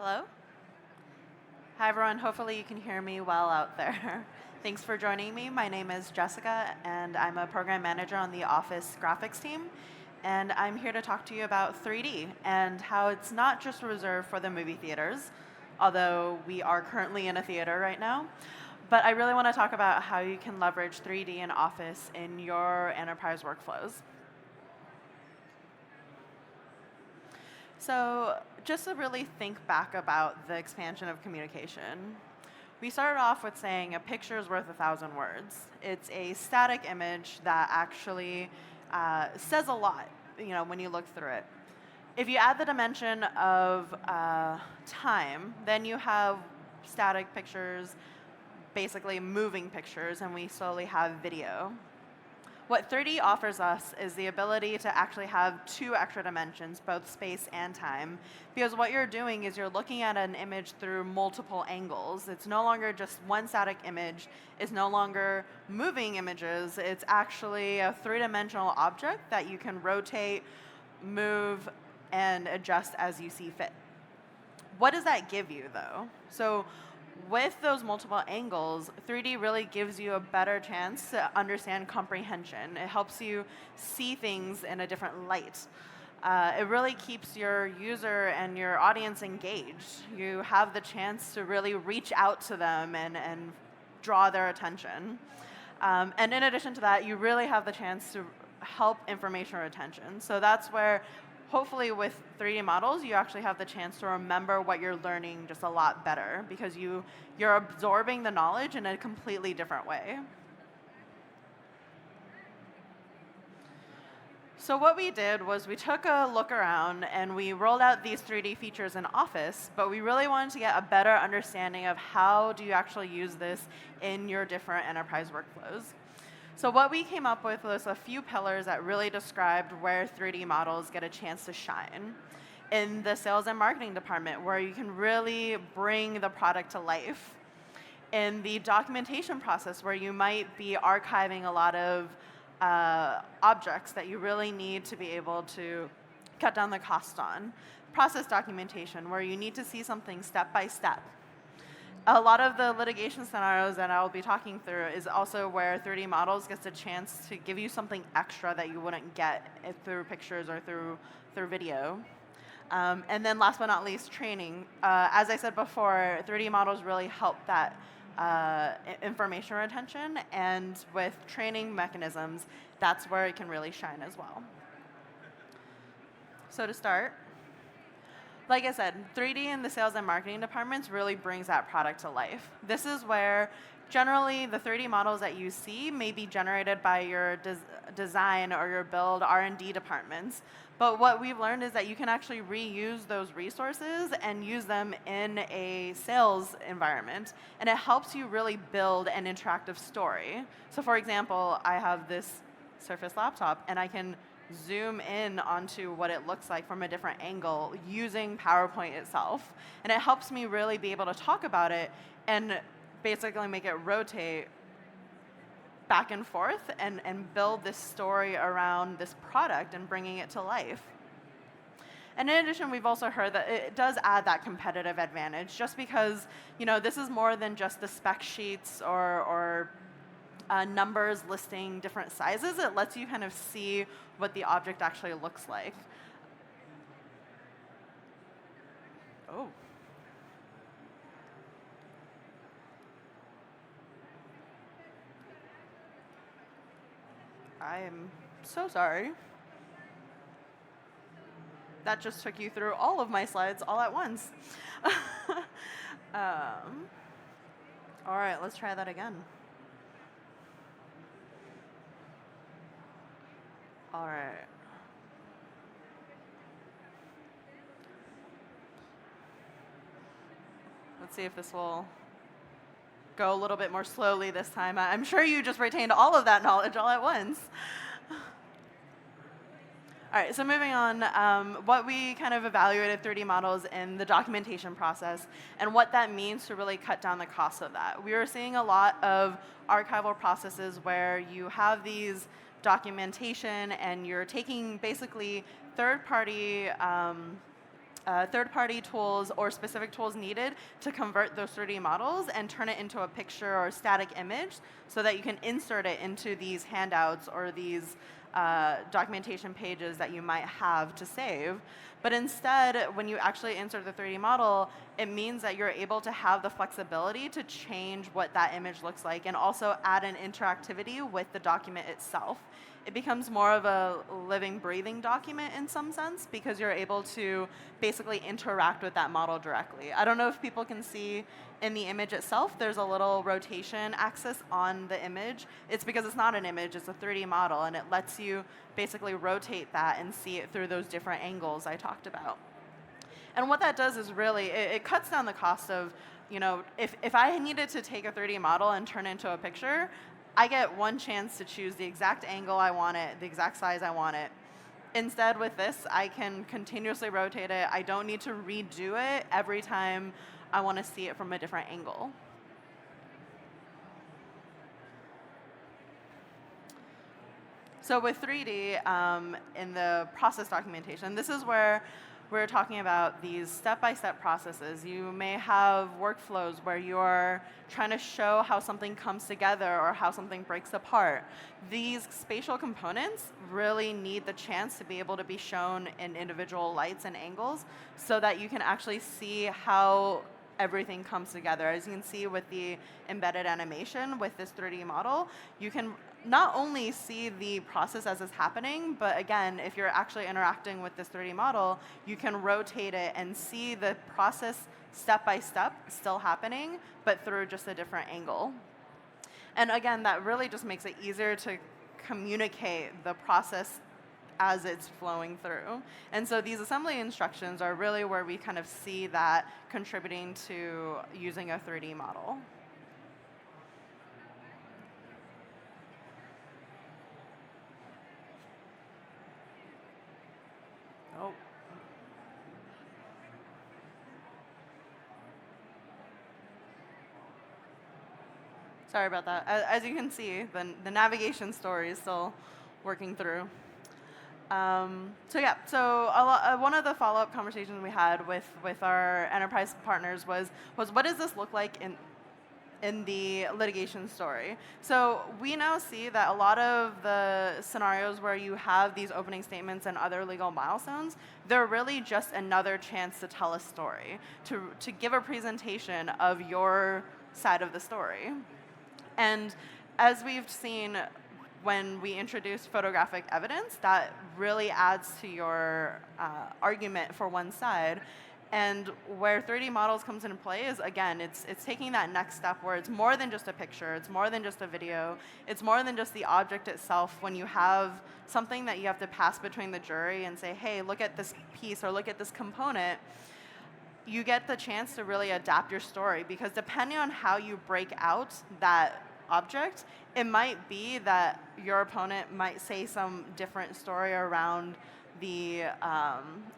Hello? Hi, everyone. Hopefully you can hear me well out there. Thanks for joining me. My name is Jessica, and I'm a program manager on the Office graphics team. And I'm here to talk to you about 3D and how it's not just reserved for the movie theaters, although we are currently in a theater right now. But I really want to talk about how you can leverage 3D in Office in your enterprise workflows. So just to really think back about the expansion of communication, we started off with saying a picture is worth 1,000 words. It's a static image that actually says a lot, when you look through it. If you add the dimension of time, then you have static pictures, basically moving pictures, and we slowly have video. What 3D offers us is the ability to actually have two extra dimensions, both space and time, because what you're doing is you're looking at an image through multiple angles. It's no longer just one static image. It's no longer moving images. It's actually a three-dimensional object that you can rotate, move, and adjust as you see fit. What does that give you, though? So with those multiple angles, 3D really gives you a better chance to understand comprehension. It helps you see things in a different light. It really keeps your user and your audience engaged. You have the chance to really reach out to them and draw their attention. And in addition to that, you really have the chance to help information retention. So that's where hopefully with 3D models, you actually have the chance to remember what you're learning just a lot better because you're absorbing the knowledge in a completely different way. So what we did was we took a look around and we rolled out these 3D features in Office, but we really wanted to get a better understanding of how do you actually use this in your different enterprise workflows. So what we came up with was a few pillars that really described where 3D models get a chance to shine. In the sales and marketing department, where you can really bring the product to life. In the documentation process, where you might be archiving a lot of objects that you really need to be able to cut down the cost on. Process documentation, where you need to see something step by step. A lot of the litigation scenarios that I'll be talking through is also where 3D models gets a chance to give you something extra that you wouldn't get through pictures or through video. And then last but not least, training. As I said before, 3D models really help that information retention, and with training mechanisms, that's where it can really shine as well. So to start, like I said, 3D in the sales and marketing departments really brings that product to life. This is where generally the 3D models that you see may be generated by your design or your build R&D departments. But what we've learned is that you can actually reuse those resources and use them in a sales environment. And it helps you really build an interactive story. So for example, I have this Surface laptop, and I can zoom in onto what it looks like from a different angle using PowerPoint itself. And it helps me really be able to talk about it and basically make it rotate back and forth and build this story around this product and bringing it to life. And in addition, we've also heard that it does add that competitive advantage just because, this is more than just the spec sheets or numbers listing different sizes. It lets you kind of see what the object actually looks like. Oh. I am so sorry. That just took you through all of my slides all at once. All right, let's try that again. All right. Let's see if this will go a little bit more slowly this time. I'm sure you just retained all of that knowledge all at once. All right, so moving on, what we kind of evaluated 3D models in the documentation process and what that means to really cut down the cost of that. We were seeing a lot of archival processes where you have these documentation and you're taking basically third-party third-party tools or specific tools needed to convert those 3D models and turn it into a picture or a static image so that you can insert it into these handouts or these documentation pages that you might have to save. But instead, when you actually insert the 3D model, it means that you're able to have the flexibility to change what that image looks like and also add an interactivity with the document itself. It becomes more of a living, breathing document in some sense because you're able to basically interact with that model directly. I don't know if people can see in the image itself, there's a little rotation axis on the image. It's because it's not an image, it's a 3D model, and it lets you basically rotate that and see it through those different angles I talked about. And what that does is really, it cuts down the cost of, if I needed to take a 3D model and turn it into a picture, I get one chance to choose the exact angle I want it, the exact size I want it. Instead, with this, I can continuously rotate it. I don't need to redo it every time I want to see it from a different angle. So with 3D, in the process documentation, this is where we're talking about these step-by-step processes. You may have workflows where you're trying to show how something comes together or how something breaks apart. These spatial components really need the chance to be able to be shown in individual lights and angles so that you can actually see how everything comes together. As you can see with the embedded animation with this 3D model, you can not only see the process as it's happening, but again, if you're actually interacting with this 3D model, you can rotate it and see the process step by step still happening, but through just a different angle. And again, that really just makes it easier to communicate the process as it's flowing through. And so these assembly instructions are really where we kind of see that contributing to using a 3D model. Oh. Sorry about that. As you can see, the navigation story is still working through. One of the follow-up conversations we had with our enterprise partners was what does this look like in the litigation story? So we now see that a lot of the scenarios where you have these opening statements and other legal milestones, they're really just another chance to tell a story, to give a presentation of your side of the story. And as we've seen, when we introduce photographic evidence, that really adds to your argument for one side. And where 3D models comes into play is, again, it's taking that next step where it's more than just a picture, it's more than just a video, it's more than just the object itself. When you have something that you have to pass between the jury and say, hey, look at this piece or look at this component, you get the chance to really adapt your story, because depending on how you break out that object, it might be that your opponent might say some different story around the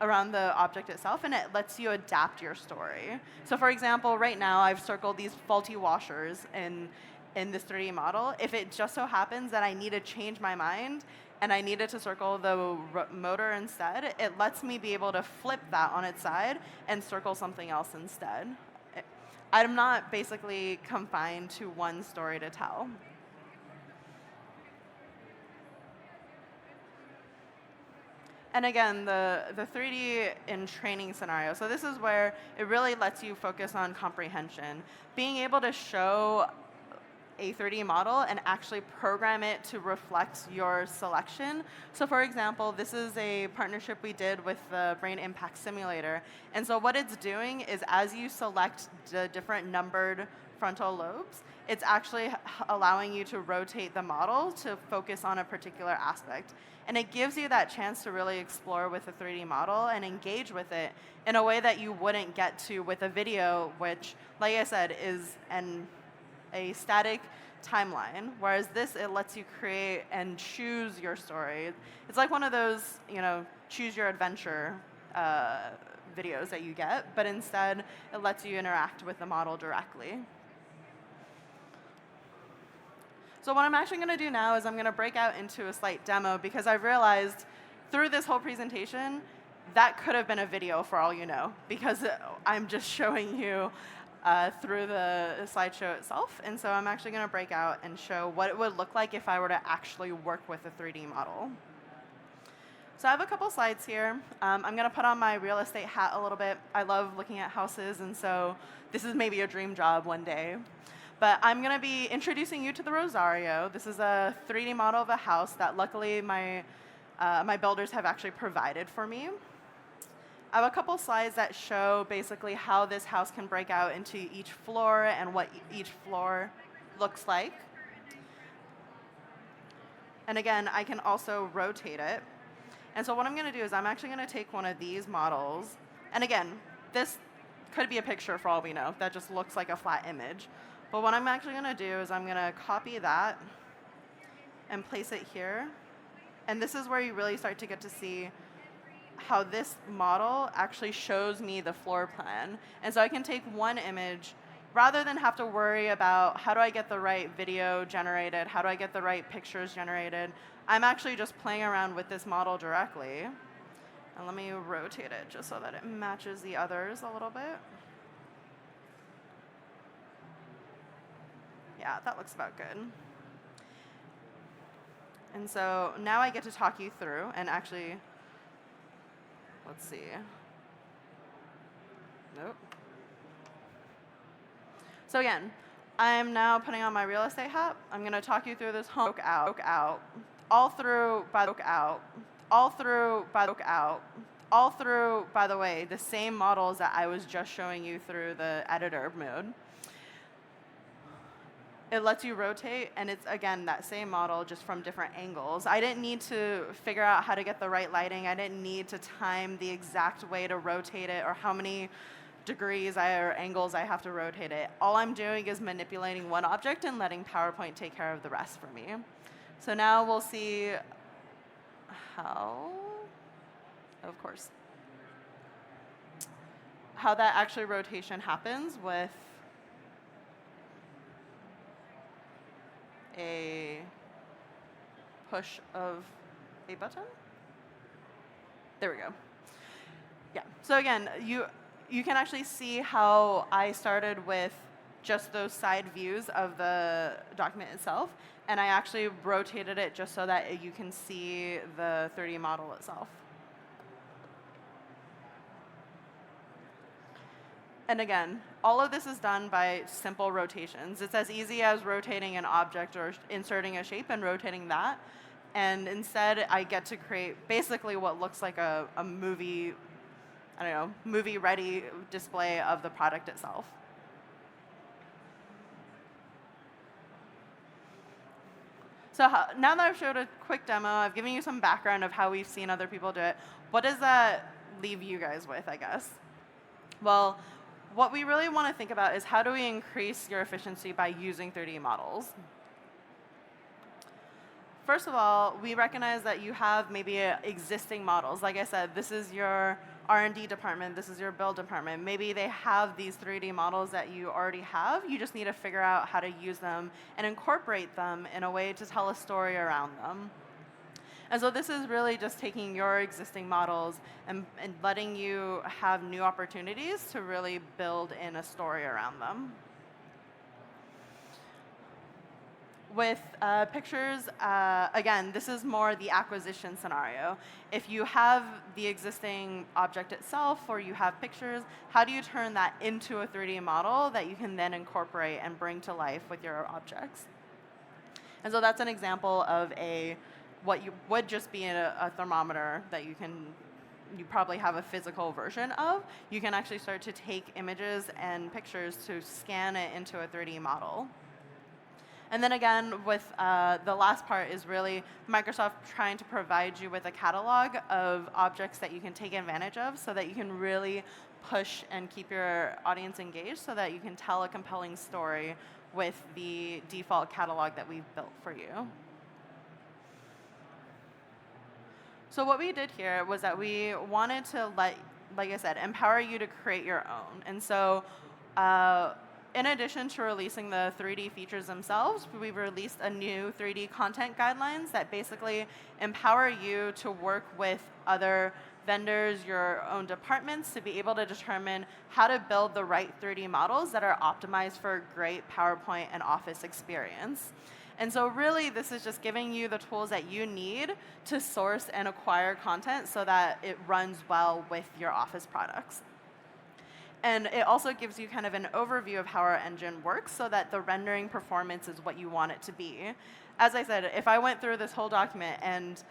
object itself, and it lets you adapt your story. So for example, right now I've circled these faulty washers in this 3D model. If it just so happens that I need to change my mind and I needed to circle the motor instead, it lets me be able to flip that on its side and circle something else instead. I'm not basically confined to one story to tell. And again, the 3D in training scenario. So this is where it really lets you focus on comprehension. Being able to show a 3D model and actually program it to reflect your selection. So for example, this is a partnership we did with the Brain Impact Simulator. And so what it's doing is, as you select the different numbered frontal lobes, it's actually allowing you to rotate the model to focus on a particular aspect. And it gives you that chance to really explore with a 3D model and engage with it in a way that you wouldn't get to with a video, which, like I said, is a static timeline, whereas this, it lets you create and choose your story. It's like one of those, choose your adventure videos that you get, but instead it lets you interact with the model directly. So what I'm actually going to do now is I'm going to break out into a slight demo, because I've realized through this whole presentation, that could have been a video for all you know, because I'm just showing you through the slideshow itself. And so I'm actually going to break out and show what it would look like if I were to actually work with a 3D model. So I have a couple slides here. I'm going to put on my real estate hat a little bit. I love looking at houses, and so this is maybe a dream job one day. But I'm going to be introducing you to the Rosario. This is a 3D model of a house that luckily my builders have actually provided for me. I have a couple slides that show basically how this house can break out into each floor and what each floor looks like. And again, I can also rotate it. And so what I'm going to do is I'm actually going to take one of these models. And again, this could be a picture for all we know. That just looks like a flat image. But what I'm actually going to do is I'm going to copy that and place it here. And this is where you really start to get to see how this model actually shows me the floor plan. And so I can take one image, rather than have to worry about how do I get the right video generated, how do I get the right pictures generated, I'm actually just playing around with this model directly. And let me rotate it just so that it matches the others a little bit. Yeah, that looks about good. And so now I get to talk you through and actually, let's see. Nope. So again, I'm now putting on my real estate hat. I'm going to talk you through this home out, all through, by the way, the same models that I was just showing you through the editor mode. It lets you rotate, and it's, again, that same model, just from different angles. I didn't need to figure out how to get the right lighting. I didn't need to time the exact way to rotate it or how many degrees or angles I have to rotate it. All I'm doing is manipulating one object and letting PowerPoint take care of the rest for me. So now we'll see how, of course, how that actually rotation happens with a push of a button. There we go. Yeah, so again, you can actually see how I started with just those side views of the document itself, and I actually rotated it just so that you can see the 3D model itself. And again, all of this is done by simple rotations. It's as easy as rotating an object or inserting a shape and rotating that. And instead, I get to create basically what looks like a movie, I don't know, movie-ready display of the product itself. So now that I've showed a quick demo, I've given you some background of how we've seen other people do it, what does that leave you guys with, I guess? Well, what we really want to think about is how do we increase your efficiency by using 3D models? First of all, we recognize that you have maybe existing models. Like I said, this is your R&D department, this is your build department. Maybe they have these 3D models that you already have. You just need to figure out how to use them and incorporate them in a way to tell a story around them. And so this is really just taking your existing models and letting you have new opportunities to really build in a story around them. With pictures, again, this is more the acquisition scenario. If you have the existing object itself or you have pictures, how do you turn that into a 3D model that you can then incorporate and bring to life with your objects? And so that's an example of what you would just be a thermometer that you probably have a physical version of. You can actually start to take images and pictures to scan it into a 3D model. And then again, with the last part is really Microsoft trying to provide you with a catalog of objects that you can take advantage of so that you can really push and keep your audience engaged so that you can tell a compelling story with the default catalog that we've built for you. So what we did here was that we wanted to like I said, empower you to create your own. And so in addition to releasing the 3D features themselves, we've released a new 3D content guidelines that basically empower you to work with other vendors, your own departments, to be able to determine how to build the right 3D models that are optimized for a great PowerPoint and Office experience. And so really, this is just giving you the tools that you need to source and acquire content so that it runs well with your Office products. And it also gives you kind of an overview of how our engine works so that the rendering performance is what you want it to be. As I said, if I went through this whole document and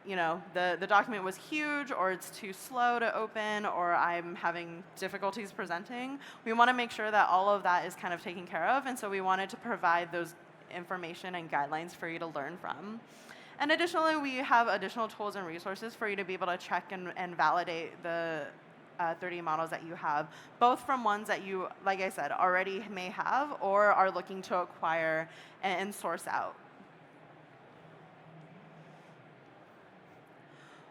the document was huge, or it's too slow to open, or I'm having difficulties presenting, we want to make sure that all of that is kind of taken care of, and so we wanted to provide those information and guidelines for you to learn from. And additionally, we have additional tools and resources for you to be able to check and validate the 3D models that you have, both from ones that you, like I said, already may have or are looking to acquire and source out.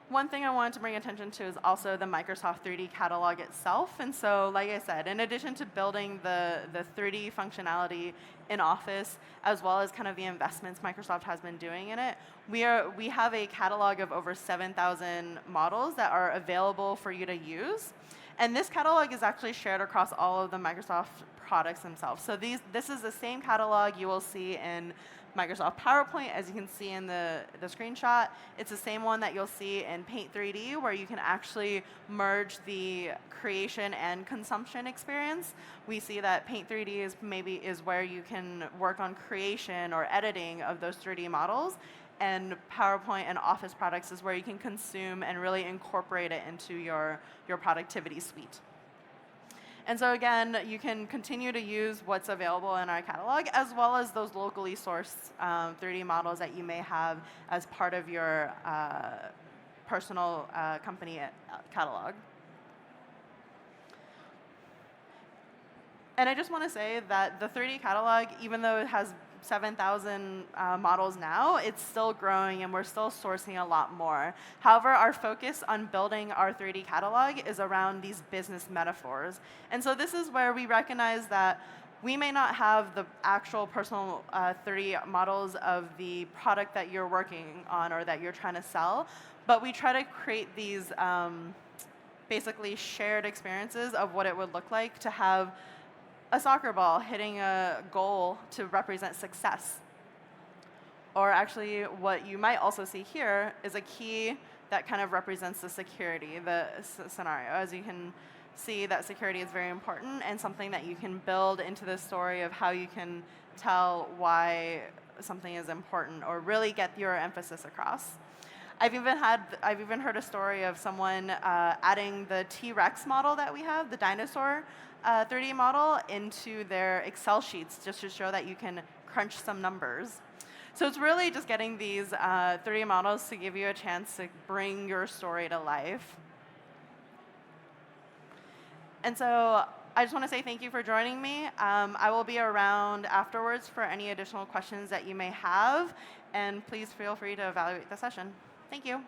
One thing I wanted to bring attention to is also the Microsoft 3D catalog itself. And so, like I said, in addition to building the 3D functionality in Office, as well as kind of the investments Microsoft has been doing in it, we have a catalog of over 7,000 models that are available for you to use. And this catalog is actually shared across all of the Microsoft products themselves. So this is the same catalog you will see in Microsoft PowerPoint, as you can see in the screenshot. It's the same one that you'll see in Paint 3D, where you can actually merge the creation and consumption experience. We see that Paint 3D is where you can work on creation or editing of those 3D models, and PowerPoint and Office products is where you can consume and really incorporate it into your productivity suite. And so again, you can continue to use what's available in our catalog, as well as those locally sourced 3D models that you may have as part of your personal company catalog. And I just want to say that the 3D catalog, even though it has 7,000 models now, it's still growing and we're still sourcing a lot more. However, our focus on building our 3D catalog is around these business metaphors. And so this is where we recognize that we may not have the actual personal 3D models of the product that you're working on or that you're trying to sell, but we try to create these basically shared experiences of what it would look like to have a soccer ball hitting a goal to represent success. Or actually, what you might also see here is a key that kind of represents the security, the scenario. As you can see, that security is very important and something that you can build into the story of how you can tell why something is important or really get your emphasis across. I've even heard a story of someone adding the T-Rex model that we have, the dinosaur 3D model, into their Excel sheets just to show that you can crunch some numbers. So it's really just getting these 3D models to give you a chance to bring your story to life. And so I just want to say thank you for joining me. I will be around afterwards for any additional questions that you may have, and please feel free to evaluate the session. Thank you.